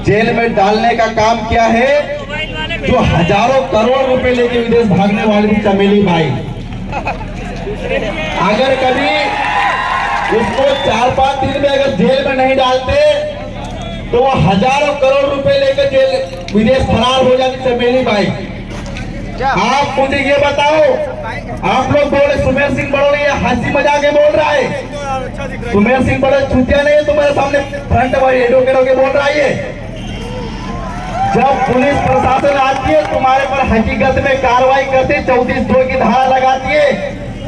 Jail में डालने का काम किया है, जो हजारों करोड़ रुपए लेके विदेश भागने वाली चमेली बाई। अगर कभी उसको 4-5 दिन में अगर जेल में नहीं डालते तो वो हजारों करोड़ रुपए लेकर जेल विदेश फरार हो जाती चमेली बाई। आप मुझे ये बताओ, आप लोग बोले सुमेर सिंह बड़ोले ये हंसी मजाक के बोल रहा है। सुमेर सिंह बड़ोले छुट्टिया नहीं है तुम्हारे सामने फ्रंट होके बोल रहा है। जब पुलिस प्रशासन आती है तुम्हारे पर हकीकत में कार्रवाई करते 34(2) की धारा लगाती है।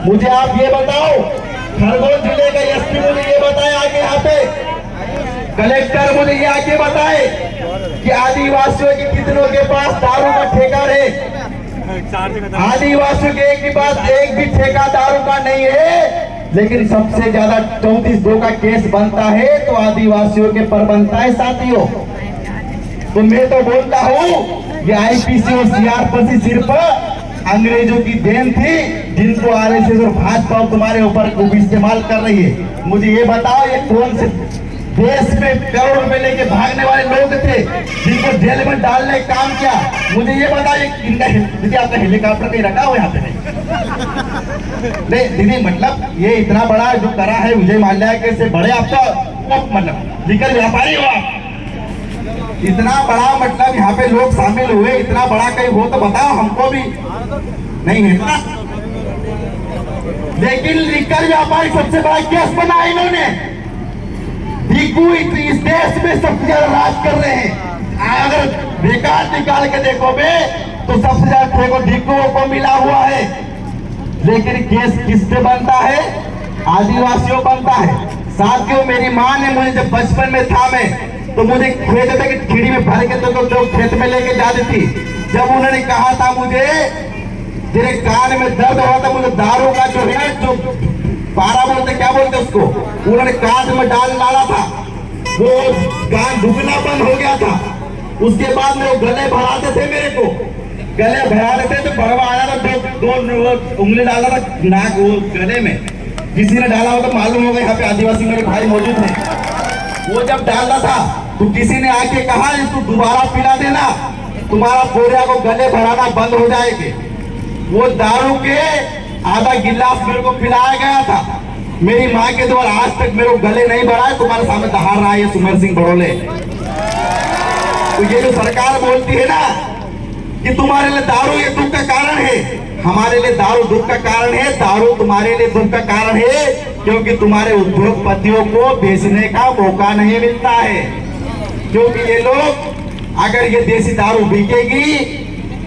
मुझे आप ये बताओ, खरगोन जिले का एसपी मुझे ये बताए आगे, यहाँ पे कलेक्टर मुझे ये आके बताए कि आदिवासियों के कितनों के पास दारू का ठेका है। आदिवासियों के एक भी ठेका दारू का नहीं है, लेकिन सबसे ज्यादा 34(2) का केस बनता है तो आदिवासियों के पर बनता है। साथियों, तो मैं तो बोलता हूँ ये आईपीसी और सीआरपीसी सिर्फ अंग्रेजों की देन थी, जिनको आरएसएस और भाजपा तुम्हारे ऊपर इस्तेमाल कर रही है। मुझे ये बताओ, ये कौन से देश में करोड़ रुपए लेके भागने वाले लोग थे जिनको जेल में डालने का काम किया? मुझे ये बताइए, दीदी आपका हेलीकॉप्टर नहीं रखा हो यहाँ पे? नहीं दीदी, मतलब ये इतना बड़ा जो करा है विजय माल्या के से बड़े आपका मतलब लीकर व्यापारी हो आप, इतना बड़ा मतलब यहाँ पे लोग शामिल हुए, इतना बड़ा कहीं हो तो बताओ हमको भी। नहीं है ना, लेकिन लीकर व्यापारी सबसे बड़ा केस बना इन्होंने। डिग्गू इस देश में सबसे ज्यादा राज कर रहे हैं। अगर रिकॉर्ड निकाल के देखोगे तो सबसे ज्यादा ठेको डिग्गुओं को मिला हुआ है, लेकिन केस किससे बनता है? आदिवासियों बनता है। साथियों, मेरी माँ ने मुझे जब बचपन में था मैं तो मुझे खेत में खीड़ी में भर के तो खेत में लेके जाती थी। जब उन्होंने कहा था मुझे तेरे कान में दर्द हुआ था, मुझे दारू का जो है जो पारा बोलते क्या बोलते उसको, उन्होंने कान में डाला था, वो कान दुखना बंद हो गया था। उसके बाद में वो गले भराते थे, मेरे को गले भराते थे तो भरवा आया था, दो उंगली डाला था नाक वो गले में, किसी ने डाला होगा मालूम होगा, यहाँ पे आदिवासी मेरे भाई मौजूद हैं। वो जब डाला था तो किसी ने आके कहा इसको दोबारा पिला देना, तुम्हारा पोरिया को गले भराना बंद हो जाएगी। वो दारू के आधा गिलास मेरे को पिलाया गया था। मेरी माँ के द्वारा आज तक मेरे को गले नहीं भरा है, तुम्हारे सामने दहाड़ रहा है सुमेर सिंह बड़ोले। तो ये जो सरकार बोलती है ना कि तुम्हारे लिए दारू ये दुख का कारण है, हमारे लिए दारू दुख का कारण है। दारू तुम्हारे लिए दुख का कारण है क्योंकि तुम्हारे उद्योगपतियों को बेचने का मौका नहीं मिलता है। क्योंकि ये लोग, अगर ये देसी दारू बिकेगी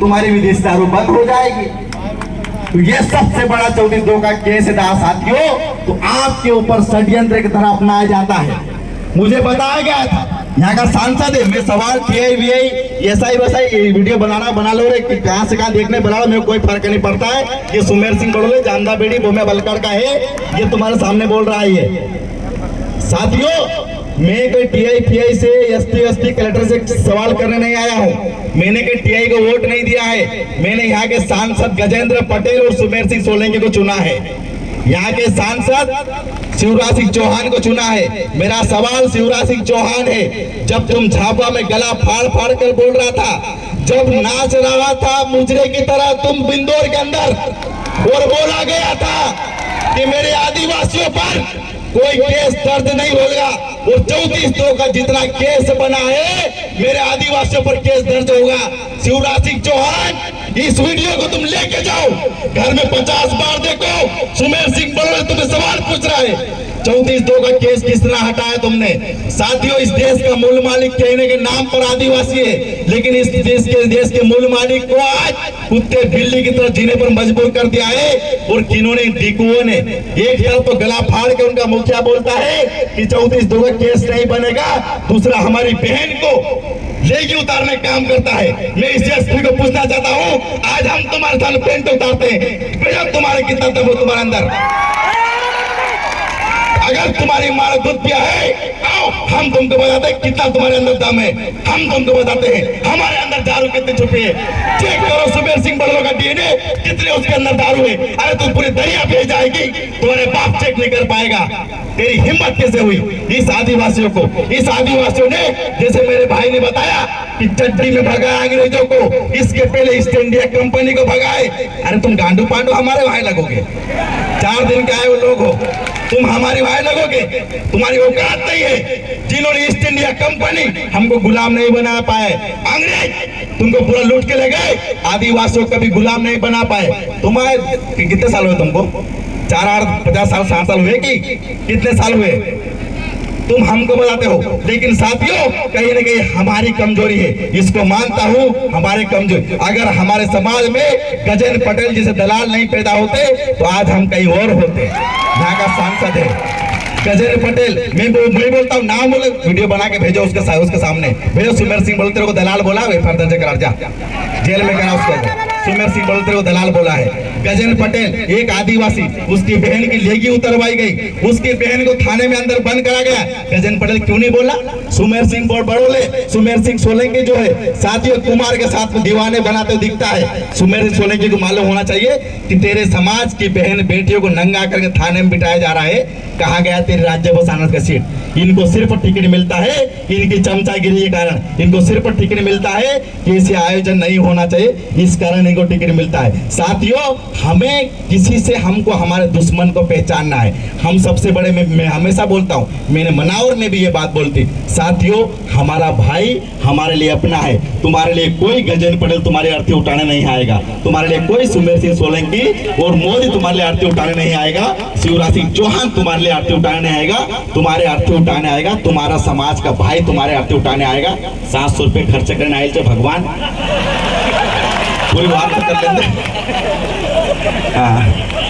तुम्हारी विदेशी दारू बंद हो जाएगी। तो ये सबसे बड़ा 34(2) का केस है साथियों। तो आपके ऊपर षड्यंत्र की तरह अपनाया जाता है। मुझे बताया गया था, यहाँ का सांसद है, मैं सवाल टीआई ऐसा ही वीडियो बना लो रे, कहाँ से कहाँ देखने बना लो, मेरे कोई फर्क नहीं पड़ता है। ये सुमेर सिंह बड़ोले जांदा बेड़ी बोमे बलकड़ का है, ये तुम्हारे सामने बोल रहा है। साथियों, मैं कोई टीआई से एसपी कलेक्टर से सवाल करने नहीं आया हूँ। मैंने कोई टीआई को वोट नहीं दिया है। मैंने यहाँ के सांसद गजेंद्र पटेल और सुमेर सिंह सोलंकी को चुना है। यहाँ के सांसद शिवराज सिंह चौहान को चुना है। मेरा सवाल शिवराज सिंह चौहान है, जब तुम झापा में गला फाड़ कर बोल रहा था, जब नाच रहा था मुजरे की तरह तुम बिंदौर के अंदर, और बोला गया था कि मेरे आदिवासियों पर कोई केस दर्ज नहीं होगा, और 34(2) का जितना केस बना है मेरे आदिवासियों पर केस दर्ज होगा। शिवराज सिंह चौहान, इस वीडियो को तुम लेके जाओ, घर में 50 बार देखो। सुमेर सिंह बड़ोले तुम्हें सवाल पूछ रहा है, 34(2) का केस किस तरह हटाया तुमने? साथियों, इस देश का मूल मालिक कहने के नाम पर आदिवासी है, लेकिन इस देश के मूल मालिक को आज कुत्ते बिल्ली की तरह जीने पर मजबूर कर दिया है। और किन्होंने, डिकुओं ने, एक तरफ तो गला फाड़ के उनका मुखिया बोलता है कि 34(2) का केस नहीं बनेगा, दूसरा हमारी बहन को लेगी उतारने का काम करता है। मैं इस एसपी को पूछना चाहता हूँ, आज हम तुम्हारे साथ पेंट उतारते हैं, तुम्हारे कितना दम हो तुम्हारे अंदर? अगर तुम्हारी माँ ने दूध पिया है, आओ हम तुमको बताते हैं कितना तुम्हारे अंदर दम है। हम तुमको बताते हैं हमारे अंदर दारू कितनी छुपी है। चेक करो सुमेर सिंह बड़ोले का डीएनए, कितने उसके अंदर दारू है। अरे तुम पूरी दरिया भेज जाएगी, तुम्हारे बाप चेक नहीं कर पाएगा। तेरी हिम्मत कैसे हुई इस आदिवासियों को? इस आदिवासियों ने, जैसे मेरे भाई ने बताया कि चड्डी में भगाया अंग्रेजों को, इसके पहले ईस्ट इंडिया कंपनी को भगाए। अरे तुम गांडू पांडू हमारे भाई लगोगे? 4 दिन के आए वो लोग हो, तुम हमारी भाई लगोगे? तुम्हारी औकात नहीं है। जिन्होंने ईस्ट इंडिया कंपनी हमको गुलाम नहीं बना पाए, अंग्रेज तुमको पूरा लूट के ले गए, आदिवासियों को कभी गुलाम नहीं बना पाए। तुम्हारे कितने साल हुए तुमको? 4 50 साल 60 साल हुए कि कितने साल हुए? तुम हमको बताते हो, लेकिन साथियों कहीं ना कहीं हमारी कमजोरी है, इसको मानता हूं, हमारी कमजोरी। अगर हमारे समाज में गजेंद्र पटेल जैसे दलाल नहीं पैदा होते तो आज हम कहीं और होते। यहाँ का सांसद है गजेंद्र पटेल। मैं बोलता हूँ, नाम बोले, वीडियो बना के भेजो उसके सामने भेजो। सुमेर सिंह बोलते को दलाल बोला, एफआईआर दर्ज करा, जा जेल में करा उसको। सुमेर सिंह बोलते को दलाल बोला है। गजेंद्र पटेल एक आदिवासी, उसकी बहन की लेगी उतरवाई गई, उसकी बहन को थाने में अंदर बंद करा गया। गजेंद्र पटेल क्यों नहीं बोला? सुमेर सिंह बड़ोले, सुमेर सिंह सोलंकी जो है साथियों कुमार के साथ में दीवाने बनाते हुए दिखता है। सुमेर सिंह सोलंकी को मालूम होना चाहिए कि तेरे समाज की बहन बेटियों को नंगा करके थाने में बिठाया जा रहा है। कहा गया तेरे राज्यसभा सांसद का सीट, इनको सिर्फ टिकट मिलता है इनकी चमचागिरी के कारण, इनको सिर्फ टिकट मिलता है कि इसे आयोजन नहीं होना चाहिए, इस कारण इनको टिकट मिलता है। साथियों हमें किसी से, हमको हमारे दुश्मन को पहचानना है। हम सबसे बड़े, मैं हमेशा बोलता हूँ, मैंने मनावर में भी ये बात बोलती, साथियों हमारा भाई हमारे लिए अपना है। तुम्हारे लिए कोई गजेंद्र पटेल तुम्हारी अर्थी उठाने नहीं आएगा, तुम्हारे लिए कोई सुमेर सिंह सोलंकी और मोदी तुम्हारे लिए अर्थी उठाने नहीं आएगा, शिवराज सिंह चौहान तुम्हारे लिए अर्थी उठाने नहीं आएगा। तुम्हारे अर्थी उठाने आएगा तुम्हारा समाज का भाई, तुम्हारे अर्थी उठाने आएगा। 700 रुपये खर्च करने आए थे भगवान, पूरी बात तो कर लेते।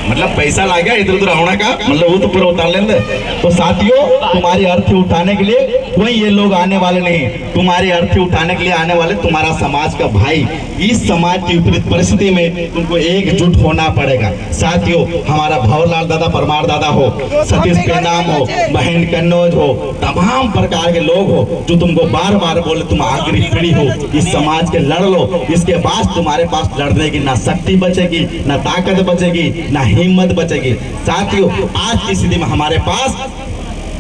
मतलब पैसा ला गया इधर उधर होने का, मतलब वो तो पूरा उतार लेंगे। तो साथियों तुम्हारी अर्थी उठाने के लिए कोई ये लोग आने वाले नहीं, तुम्हारी अर्थी उठाने के लिए आने वाले तुम्हारा समाज का भाई। इस समाज की विपरीत परिस्थिति में तुमको एकजुट होना पड़ेगा। साथियों हमारा भवरलाल दादा परमार दादा हो, सतीश पेनाम हो, बहन कन्नौज हो, तमाम प्रकार के लोग हो जो तुमको बार बार बोले तुम आखिरी पीढ़ी हो, इस समाज के लड़ लो। इसके बाद तुम्हारे पास लड़ने की ना शक्ति बचेगी, ना ताकत बचेगी, ना हिम्मत बचेगी। साथियों आज की स्थिति में हमारे पास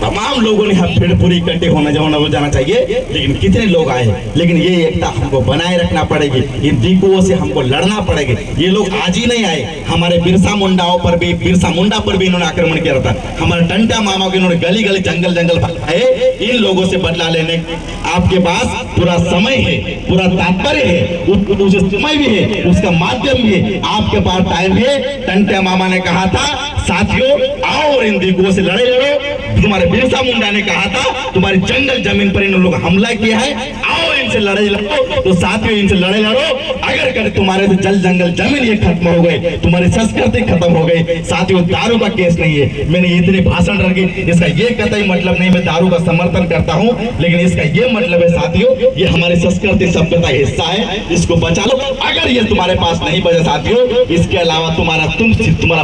तमाम लोगों ने हम फिर पूरी इकट्ठे होना जाना चाहिए, लेकिन कितने लोग आए, लेकिन ये एकता हमको बनाए रखना पड़ेगी। इन दिकुओं से हमको लड़ना पड़ेगा। ये लोग आज ही नहीं आए, हमारे बिरसा मुंडाओं पर भी, बिरसा मुंडा पर भी इन्होंने आक्रमण किया था, हमारे टंटा मामा को इन्होंने गली गली जंगल जंगल भगाए। इन लोगों से बदला लेने आपके पास पूरा समय है, पूरा तात्पर्य है, उस समय भी है, उसका माध्यम भी है, आपके पास टाइम है। टंटा मामा ने कहा था साथियों आओ और इन दिकुओं से लड़े लड़ो। तुम्हारे बिरसा मुंडा ने कहा था तुम्हारी जंगल जमीन पर इन लोग हमला किया है, आओ इनसे लड़े लड़ो। तो साथियों इनसे लड़े लड़ो। अगर कभी तुम्हारे से जल जंगल जमीन ये खत्म हो गए, तुम्हारी संस्कृति खत्म हो गई। साथियों दारू का केस नहीं है, मैंने इतने भाषण रखे, इसका ये कतई मतलब नहीं मैं दारू का समर्थन करता हूँ, लेकिन इसका ये मतलब है साथियों ये हमारी संस्कृति सभ्यता का हिस्सा है, इसको बचा लो। अगर ये तुम्हारे पास नहीं बचा साथियों, इसके अलावा तुम्हारा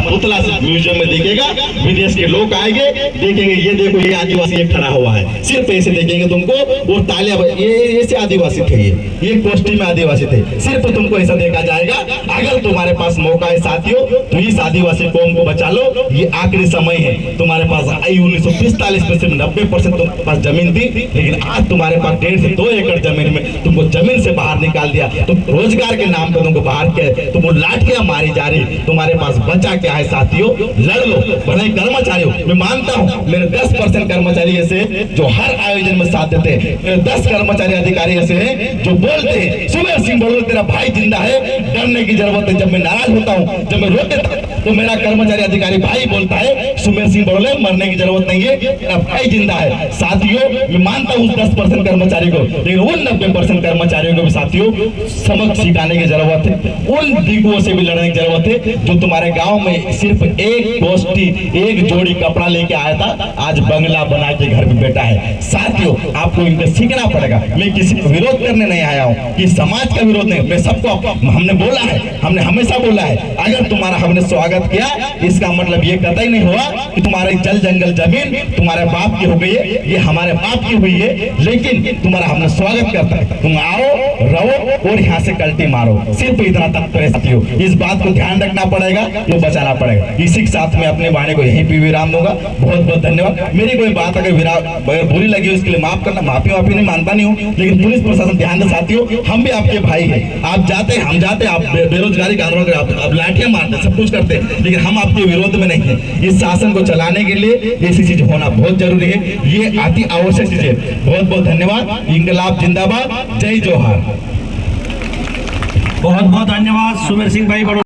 पुतला म्यूजियम में दिखेगा, विदेश के लोग आएंगे देखेंगे, ये देखो ये आदिवासी एक खड़ा हुआ है, सिर्फ ऐसे देखेंगे तुमको, वो तालियां, ये ऐसे आदिवासी थे, ये कोष्ठी में आदिवासी थे, सिर्फ तुमको ऐसा देखा जाएगा। अगर तुम्हारे पास मौका है साथियों तो इस आदिवासी कौम को बचा लो, ये आखिरी समय है। तुम्हारे पास 1945 में सिर्फ 90% तुम्हारे पास जमीन थी, लेकिन आज तुम्हारे पास 1.5 से 2 एकड़ जमीन में तुमको जमीन से बाहर निकाल दिया, तुम रोजगार के नाम पर तुमको बाहर किया, तुमको लाठियां मारी जा रही, तुम्हारे पास बचा क्या है साथियों? लड़ लो। भले कर्मचारी हो, मैं मानता हूँ मेरे 10% कर्मचारी ऐसे जो हर आयोजन में साथ देते हैं, मेरे 10 कर्मचारी अधिकारी ऐसे हैं जो बोलते हैं सुमेर सिंह बोलो तेरा भाई जिंदा है, डरने की जरूरत है। जब मैं नाराज होता हूँ, जब मैं रोते तो मेरा कर्मचारी अधिकारी भाई बोलता है सुमेर सिंह बोले मरने की जरूरत नहीं है, तेरा भाई जिंदा है। साथियों मैं मानता हूँ 10% कर्मचारी को, लेकिन उन 90% कर्मचारियों को भी साथियों सबक सिखाने की जरूरत है, उन दिकुओं से भी लड़ने की जरूरत है जो तुम्हारे गाँव में सिर्फ एक गोष्ठी, एक जोड़ी कपड़ा लेके आया था, आज बंगला बना के घर में बैठा है। साथियों आपको इनसे सीखना पड़ेगा। मैं किसी को विरोध करने नहीं आया हूँ, कि समाज का विरोध नहीं, मैं सबको, हमने बोला है, हमने हमेशा बोला है, अगर तुम्हारा हमने स्वागत किया इसका मतलब ये कतई नहीं हुआ कि तुम्हारी जल जंगल जमीन तुम्हारे बाप की हो गई है, ये हमारे बाप की हुई है, लेकिन तुम्हारा हमने स्वागत करता है। तुम आओ रहो और यहाँ से कल्टी मारो, सिर्फ इतना तत्पर साथियों। इस बात को ध्यान रखना पड़ेगा, जो बचाना पड़ेगा। इसी के साथ में अपने वाणी को यहीं पे विराम दूंगा। बहुत बहुत धन्यवाद। मेरी कोई बात अगर बुरी लगी उसके लिए माफ करना, माफी नहीं मानता नहीं हूँ, लेकिन पुलिस प्रशासन ध्यान दे साथियों, हम भी आपके भाई हैं। आप जाते हम जाते, आप बेरोजगारी का आंदोलन, आप लाठियां मारते, सब कुछ करते, लेकिन हम आपके विरोध में नहीं है। इस शासन को चलाने के लिए ऐसी चीज होना बहुत जरूरी है, ये अति आवश्यक चीज है। बहुत बहुत धन्यवाद। इंकलाब जिंदाबाद, जय जोहार। बहुत बहुत धन्यवाद सुमेर सिंह भाई।